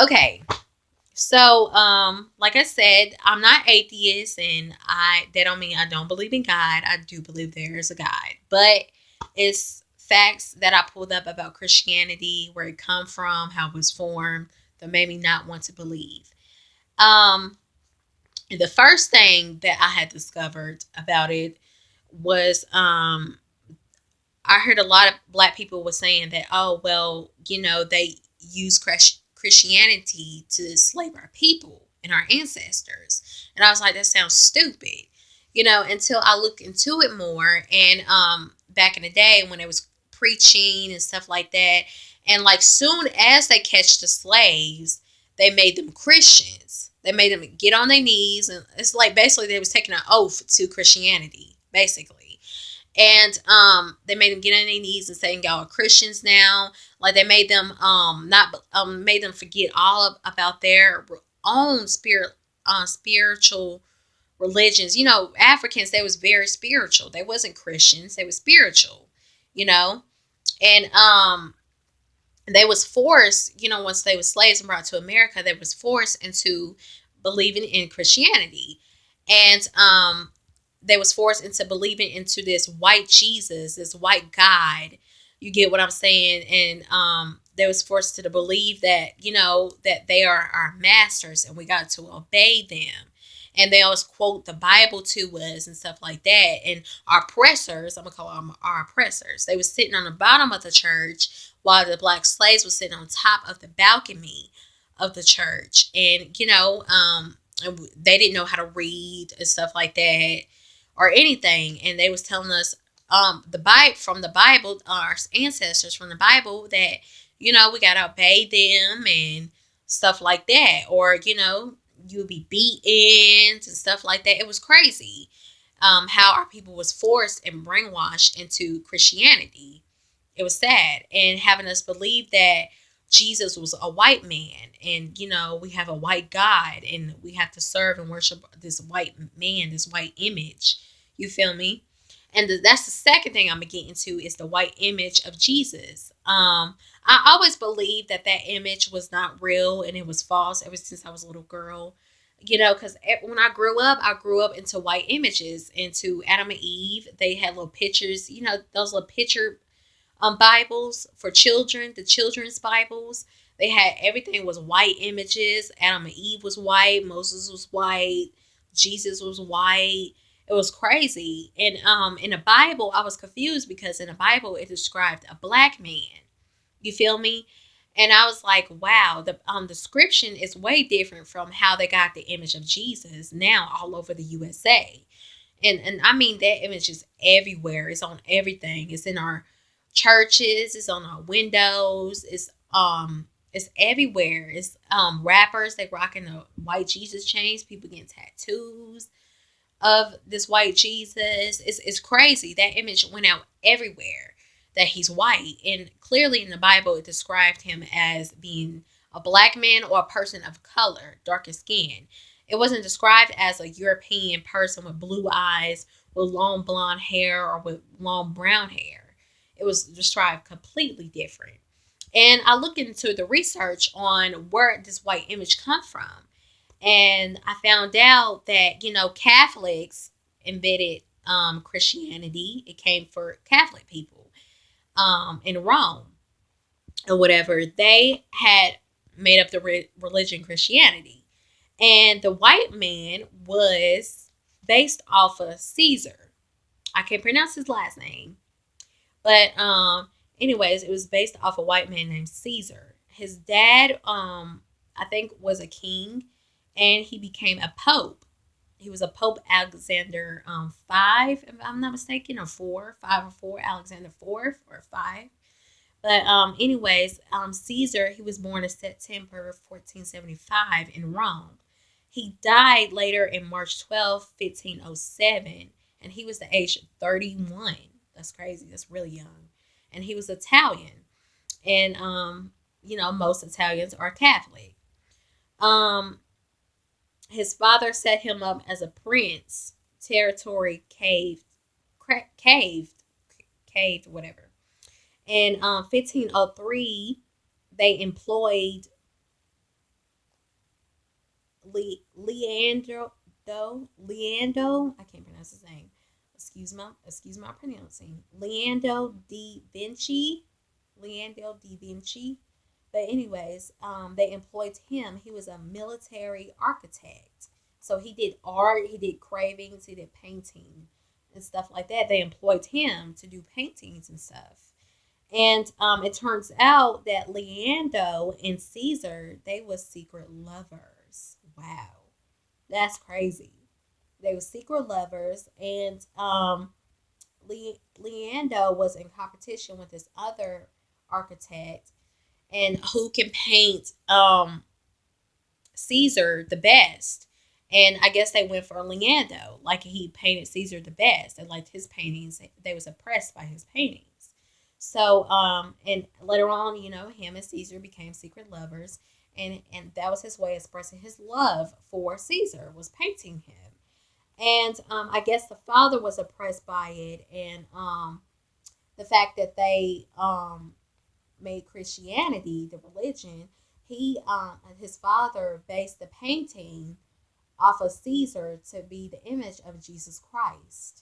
Okay. So, like I said, I'm not atheist, and that don't mean I don't believe in God. I do believe there is a God, but it's facts that I pulled up about Christianity, where it come from, how it was formed, that made me not want to believe. Um, the first thing that I had discovered about it was I heard a lot of black people were saying that, oh, well, they use Christianity to slave our people and our ancestors. And I was like, that sounds stupid, until I looked into it more. And back in the day when it was preaching and stuff like that, and like soon as they catch the slaves, they made them Christians. They made them get on their knees, and it's like basically they was taking an oath to Christianity, basically. And they made them get on their knees and saying y'all are Christians now. Like they made them not made them forget about their own spiritual religions. Africans, they was very spiritual. They wasn't Christians, they was spiritual, you know. And they was forced, once they was slaves and brought to America, they was forced into believing in Christianity. And they was forced into believing into this white Jesus, this white God. You get what I'm saying? And they was forced to believe that, that they are our masters and we got to obey them. And they always quote the Bible to us and stuff like that. And our oppressors, I'm gonna call them our oppressors, they was sitting on the bottom of the church while the black slaves were sitting on top of the balcony of the church. And they didn't know how to read and stuff like that or anything. And they was telling us from the Bible, our ancestors from the Bible, that we gotta obey them and stuff like that, or you would be beaten and stuff like that. It was crazy how our people was forced and brainwashed into Christianity. It was sad, and having us believe that Jesus was a white man, and we have a white God, and we have to serve and worship this white man, this white image. You feel me? And that's the second thing I'm gonna get into is the white image of Jesus. I always believed that image was not real and it was false ever since I was a little girl. Because when I grew up into white images, into Adam and Eve. They had little pictures, those little picture Bibles for children, the children's Bibles. They had everything was white images. Adam and Eve was white. Moses was white. Jesus was white. It was crazy. And in the Bible, I was confused because in the Bible it described a black man. You feel me? And I was like, wow, the description is way different from how they got the image of Jesus now all over the USA. And I mean that image is everywhere. It's on everything. It's in our churches, it's on our windows, it's everywhere. It's rappers, they rocking the white Jesus chains, people getting tattoos of this white Jesus. It's crazy. That image went out everywhere that he's white. And clearly in the Bible it described him as being a black man or a person of color, darker skin. It wasn't described as a European person with blue eyes, with long blonde hair, or with long brown hair. It was described completely different. And I looked into the research on where this white image come from. And I found out that, Catholics embedded Christianity. It came for Catholic people in Rome or whatever. They had made up the religion Christianity. And the white man was based off of Caesar. I can't pronounce his last name. But anyways, it was based off a white man named Caesar. His dad, I think, was a king, and he became a pope. He was a Pope Alexander five, if I'm not mistaken, or four, five or four, Alexander fourth or five. But anyways, Caesar, he was born in September 1475 in Rome. He died later in March 12th, 1507, and he was the age of 31. That's crazy. That's really young. And he was Italian. And most Italians are Catholic. Um his father set him up as a prince, territory caved, whatever. In 1503, they employed Leandro, I can't pronounce his name. Excuse my pronouncing. Leandro da Vinci. But anyways, they employed him. He was a military architect. So he did art, he did cravings, he did painting and stuff like that. They employed him to do paintings and stuff. And it turns out that Leandro and Caesar, they were secret lovers. Wow, that's crazy. They were secret lovers, and Leandro was in competition with this other architect, and who can paint Caesar the best. And I guess they went for Leandro, like he painted Caesar the best, and like his paintings, they was impressed by his paintings. So, and later on, him and Caesar became secret lovers, and that was his way of expressing his love for Caesar, was painting him. And I guess the father was impressed by it, and the fact that they made Christianity the religion. His father based the painting off of Caesar to be the image of Jesus Christ.